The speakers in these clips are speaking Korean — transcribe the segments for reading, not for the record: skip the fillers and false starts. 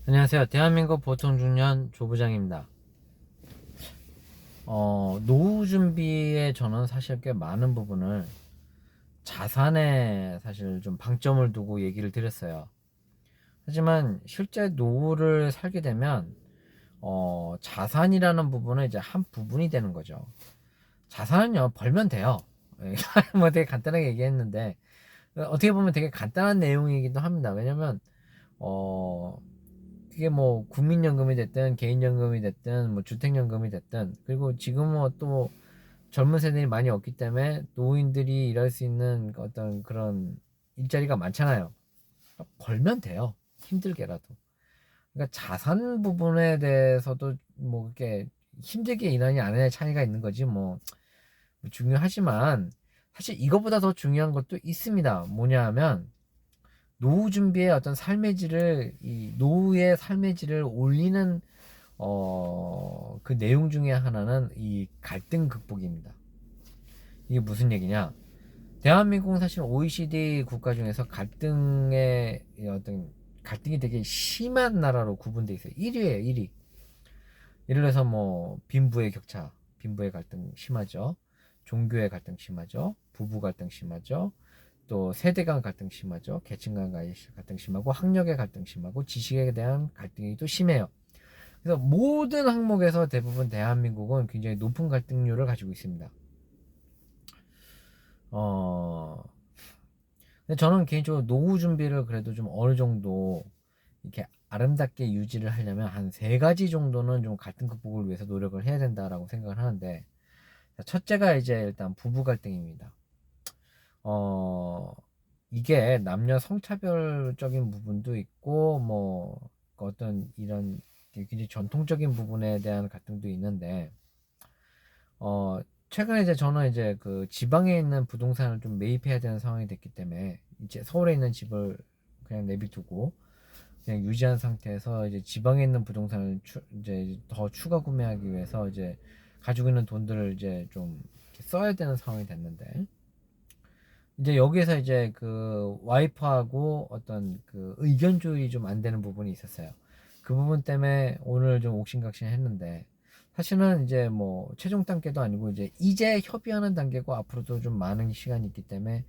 안녕하세요. 대한민국 보통중년 조부장입니다. 노후 준비에 저는 사실 꽤 많은 부분을 자산에 사실 좀 방점을 두고 얘기를 드렸어요. 하지만 실제 노후를 살게 되면 자산이라는 부분은 이제 한 부분이 되는 거죠. 자산은요, 벌면 돼요. 뭐 되게 간단하게 얘기했는데 어떻게 보면 되게 간단한 내용이기도 합니다. 왜냐면 어, 그게 뭐 국민연금이 됐든 개인연금이 됐든 뭐 주택연금이 됐든, 그리고 지금은 또 젊은 세대들이 많이 없기 때문에 노인들이 일할 수 있는 어떤 그런 일자리가 많잖아요. 벌면 돼요. 힘들게라도. 그러니까 자산 부분에 대해서도 뭐 이렇게 힘들게 일하냐 안 하냐의 차이가 있는 거지 뭐 중요하지만, 사실 이것보다 더 중요한 것도 있습니다. 뭐냐 하면 노후 준비의 어떤 삶의 질을, 이 노후의 삶의 질을 올리는 그 내용 중에 하나는 이 갈등 극복입니다. 이게 무슨 얘기냐? 대한민국은 사실 OECD 국가 중에서 갈등의 어떤 갈등이 되게 심한 나라로 구분돼 있어요. 1위예요, 1위. 예를 들어서 뭐 빈부의 격차, 빈부의 갈등 심하죠. 종교의 갈등 심하죠. 부부 갈등 심하죠. 또 세대 간 갈등 심하죠. 계층 간 갈등 심하고, 학력의 갈등 심하고, 지식에 대한 갈등이 또 심해요. 그래서 모든 항목에서 대부분 대한민국은 굉장히 높은 갈등률을 가지고 있습니다. 어, 근데 저는 개인적으로 노후 준비를 그래도 좀 어느 정도 이렇게 아름답게 유지를 하려면 한 세 가지 정도는 좀 갈등 극복을 위해서 노력을 해야 된다라고 생각을 하는데, 첫째가 이제 일단 부부 갈등입니다. 어, 이게 남녀 성차별적인 부분도 있고, 뭐, 어떤 이런 굉장히 전통적인 부분에 대한 갈등도 있는데, 어, 최근에 이제 저는 이제 그 지방에 있는 부동산을 좀 매입해야 되는 상황이 됐기 때문에, 이제 서울에 있는 집을 그냥 내비두고, 그냥 유지한 상태에서 이제 지방에 있는 부동산을 이제 더 추가 구매하기 위해서 이제 가지고 있는 돈들을 이제 좀 써야 되는 상황이 됐는데, 이제 여기에서 이제 그 와이프하고 어떤 그 의견 조율이 좀 안 되는 부분이 있었어요. 그 부분 때문에 오늘 좀 옥신각신 했는데, 사실은 이제 뭐 최종 단계도 아니고 이제 협의하는 단계고, 앞으로도 좀 많은 시간이 있기 때문에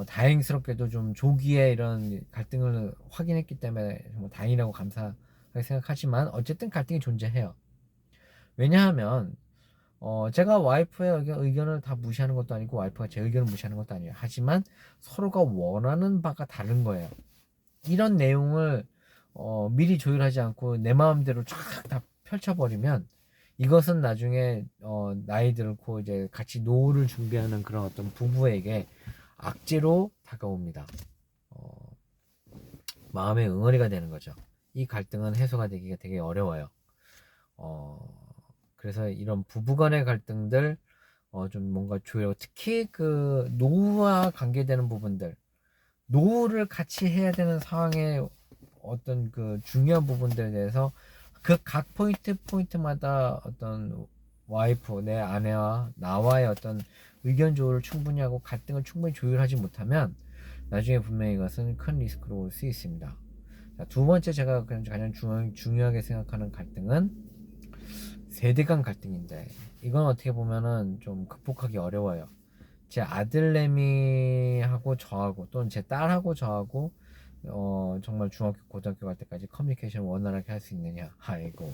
다행스럽게도 좀 조기에 이런 갈등을 확인했기 때문에 정말 다행이라고 감사하게 생각하지만, 어쨌든 갈등이 존재해요. 왜냐하면 제가 와이프의 의견을 다 무시하는 것도 아니고, 와이프가 제 의견을 무시하는 것도 아니에요. 하지만 서로가 원하는 바가 다른 거예요. 이런 내용을 미리 조율하지 않고 내 마음대로 쫙 다 펼쳐버리면, 이것은 나중에 나이 들고 이제 같이 노후를 준비하는 그런 어떤 부부에게 악재로 다가옵니다. 어, 마음의 응어리가 되는 거죠. 이 갈등은 해소가 되기가 되게 어려워요. 어, 그래서 이런 부부간의 갈등들 좀 뭔가 조율, 특히 그 노후와 관계되는 부분들, 노후를 같이 해야 되는 상황의 어떤 그 중요한 부분들에 대해서 그 각 포인트마다 어떤 와이프, 내 아내와 나와의 어떤 의견 조율을 충분히 하고 갈등을 충분히 조율하지 못하면 나중에 분명히 이것은 큰 리스크로 올 수 있습니다. 자, 두 번째 제가 가장 중요하게 생각하는 갈등은 세대 간 갈등인데, 이건 어떻게 보면은 좀 극복하기 어려워요. 제 아들내미하고 저하고, 또는 제 딸하고 저하고 정말 중학교 고등학교 갈 때까지 커뮤니케이션 원활하게 할 수 있느냐, 아이고,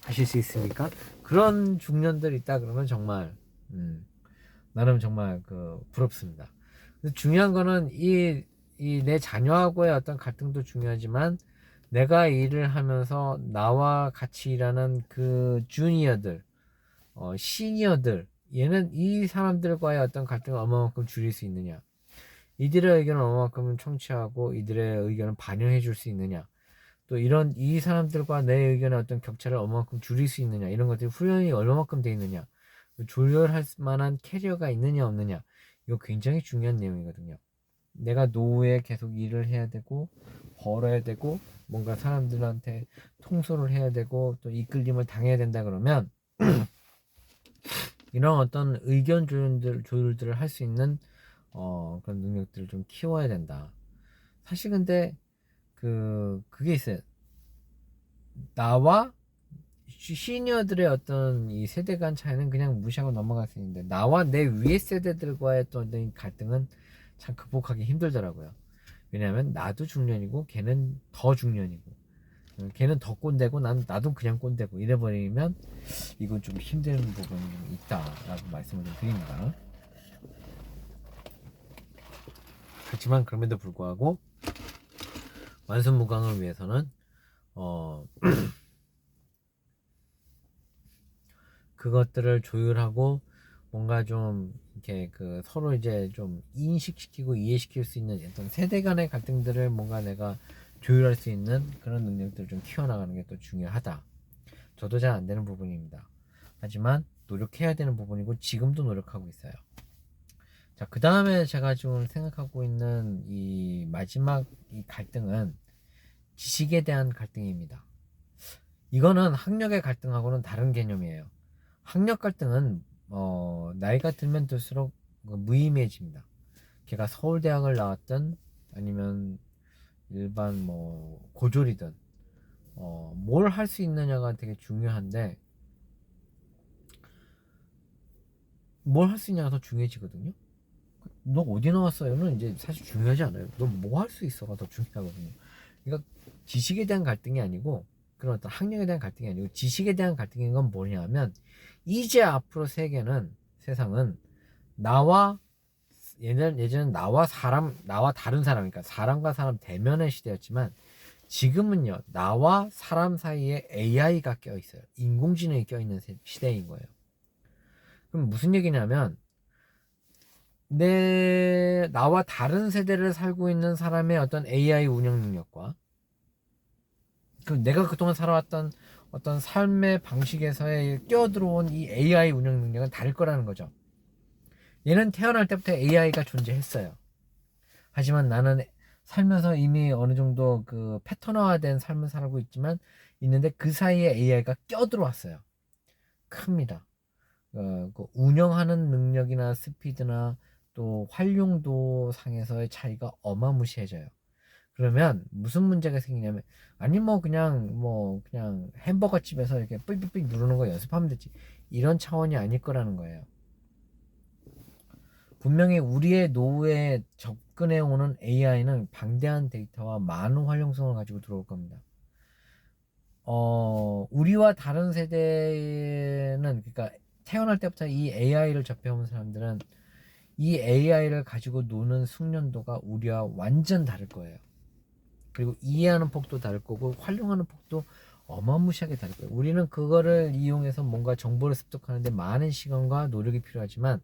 하실 수 있습니까? 그런 중년들 있다 그러면 정말 나름 정말 그 부럽습니다. 중요한 거는 이 내 자녀하고의 어떤 갈등도 중요하지만, 내가 일을 하면서 나와 같이 일하는 그 주니어들, 시니어들, 얘는 이 사람들과의 어떤 갈등을 얼마만큼 줄일 수 있느냐, 이들의 의견을 얼마만큼 청취하고 이들의 의견을 반영해 줄 수 있느냐, 또 이런 이 사람들과 내 의견의 어떤 격차를 얼마만큼 줄일 수 있느냐, 이런 것들이 훈련이 얼마만큼 돼 있느냐, 조율할 만한 캐리어가 있느냐 없느냐, 이거 굉장히 중요한 내용이거든요. 내가 노후에 계속 일을 해야 되고 벌어야 되고 뭔가 사람들한테 통솔을 해야 되고 또 이끌림을 당해야 된다 그러면, 이런 어떤 의견 조율들을 할 수 있는 그런 능력들을 좀 키워야 된다. 사실 근데 그게 있어요. 나와 시니어들의 어떤 이 세대 간 차이는 그냥 무시하고 넘어갈 수 있는데, 나와 내 위의 세대들과의 어떤 갈등은 참 극복하기 힘들더라고요. 왜냐하면 나도 중년이고 걔는 더 중년이고, 걔는 더 꼰대고 나도 그냥 꼰대고 이래버리면 이건 좀 힘든 부분이 있다라고 말씀을 좀 드립니다. 그렇지만 그럼에도 불구하고 만수무강을 위해서는 그것들을 조율하고 뭔가 좀 이렇게 그 서로 이제 좀 인식시키고 이해시킬 수 있는 어떤 세대 간의 갈등들을 뭔가 내가 조율할 수 있는 그런 능력들을 좀 키워나가는 게 또 중요하다. 저도 잘 안 되는 부분입니다. 하지만 노력해야 되는 부분이고 지금도 노력하고 있어요. 자, 그 다음에 제가 좀 생각하고 있는 이 마지막 이 갈등은 지식에 대한 갈등입니다. 이거는 학력의 갈등하고는 다른 개념이에요. 학력 갈등은 나이가 들면 들수록 무의미해집니다. 걔가 서울대학을 나왔든 아니면 일반 뭐 고졸이든 뭘 할 수 있느냐가 되게 중요한데, 뭘 할 수 있냐가 더 중요해지거든요. 너 어디 나왔어요는 이제 사실 중요하지 않아요. 너 뭐 할 수 있어가 더 중요하거든요. 그러니까 지식에 대한 갈등이 아니고, 그런 어떤 학력에 대한 갈등이 아니고 지식에 대한 갈등인 건 뭐냐면, 이제 앞으로 세상은 나와 예전엔 나와 다른 사람, 그러니까 사람과 사람 대면의 시대였지만, 지금은요 나와 사람 사이에 AI가 껴 있어요. 인공지능이 껴 있는 시대인 거예요. 그럼 무슨 얘기냐면, 나와 다른 세대를 살고 있는 사람의 어떤 AI 운영 능력과 내가 그동안 살아왔던 어떤 삶의 방식에서의 끼어들어온 이 AI 운영 능력은 다를 거라는 거죠. 얘는 태어날 때부터 AI가 존재했어요. 하지만 나는 살면서 이미 어느 정도 그 패턴화된 삶을 살고 있는데 그 사이에 AI가 껴들어왔어요. 큽니다. 그 운영하는 능력이나 스피드나 또 활용도 상에서의 차이가 어마무시해져요. 그러면 무슨 문제가 생기냐면, 아니 그냥 햄버거 집에서 이렇게 삑삑삑 누르는 거 연습하면 되지, 이런 차원이 아닐 거라는 거예요. 분명히 우리의 노후에 접근해 오는 AI는 방대한 데이터와 많은 활용성을 가지고 들어올 겁니다. 우리와 다른 세대는, 그러니까 태어날 때부터 이 AI를 접해온 사람들은 이 AI를 가지고 노는 숙련도가 우리와 완전 다를 거예요. 그리고 이해하는 폭도 다를 거고 활용하는 폭도 어마무시하게 다를 거예요. 우리는 그거를 이용해서 뭔가 정보를 습득하는데 많은 시간과 노력이 필요하지만,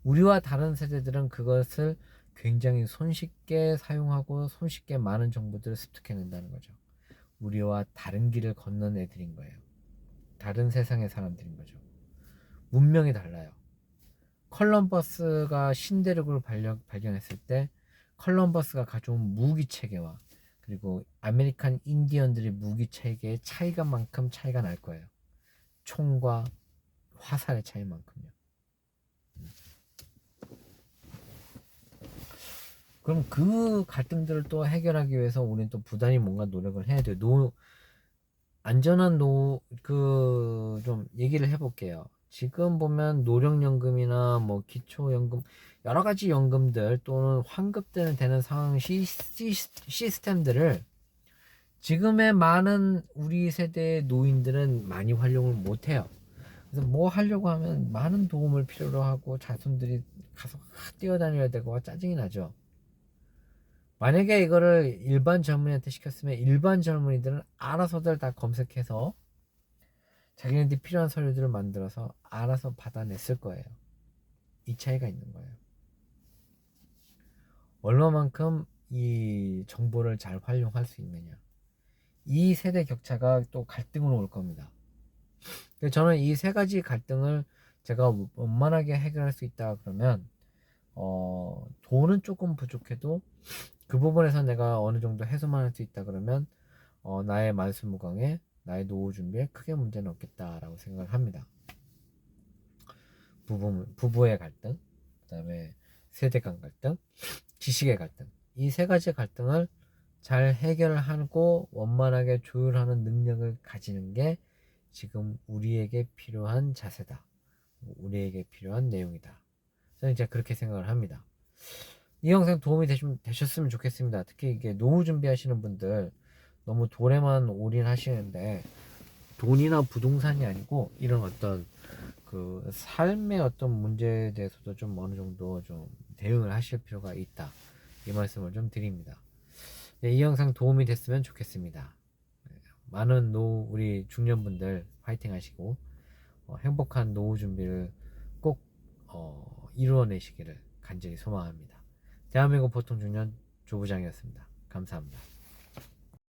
우리와 다른 세대들은 그것을 굉장히 손쉽게 사용하고 손쉽게 많은 정보들을 습득해낸다는 거죠. 우리와 다른 길을 걷는 애들인 거예요. 다른 세상의 사람들인 거죠. 문명이 달라요. 컬럼버스가 신대륙을 발견했을 때 컬럼버스가 가져온 무기 체계와 그리고 아메리칸 인디언들의 무기 체계의 차이가만큼 차이가 날 거예요. 총과 화살의 차이만큼요. 그럼 그 갈등들을 또 해결하기 위해서 우리는 또 부단히 뭔가 노력을 해야 돼요. 안전한 좀 얘기를 해볼게요. 지금 보면 노령연금이나 뭐 기초연금, 여러 가지 연금들 또는 환급되는 되는 상황 시스템들을 지금의 많은 우리 세대의 노인들은 많이 활용을 못해요. 그래서 뭐 하려고 하면 많은 도움을 필요로 하고 자손들이 가서 뛰어다녀야 되고 짜증이 나죠. 만약에 이거를 일반 젊은이한테 시켰으면 일반 젊은이들은 알아서들 다 검색해서 자기네들이 필요한 서류들을 만들어서 알아서 받아냈을 거예요. 이 차이가 있는 거예요. 얼마만큼 이 정보를 잘 활용할 수 있느냐. 이 세대 격차가 또 갈등으로 올 겁니다. 저는 이 세 가지 갈등을 제가 원만하게 해결할 수 있다 그러면, 돈은 조금 부족해도 그 부분에서 내가 어느 정도 해소만 할 수 있다 그러면 나의 만수무강에 나의 노후 준비에 크게 문제는 없겠다라고 생각을 합니다. 부부의 갈등, 그 다음에 세대 간 갈등, 지식의 갈등, 이 세 가지 갈등을 잘 해결하고 원만하게 조율하는 능력을 가지는 게 지금 우리에게 필요한 자세다. 우리에게 필요한 내용이다. 저는 이제 그렇게 생각을 합니다. 이 영상 도움이 되셨으면 좋겠습니다. 특히 이게 노후 준비하시는 분들 너무 돈에만 올인하시는데 돈이나 부동산이 아니고 이런 어떤 그 삶의 어떤 문제에 대해서도 좀 어느 정도 좀 대응을 하실 필요가 있다. 이 말씀을 좀 드립니다. 네, 이 영상 도움이 됐으면 좋겠습니다. 많은 우리 중년분들 파이팅 하시고 행복한 노후 준비를 꼭 이루어내시기를 간절히 소망합니다. 대한민국 보통 중년 조부장이었습니다. 감사합니다.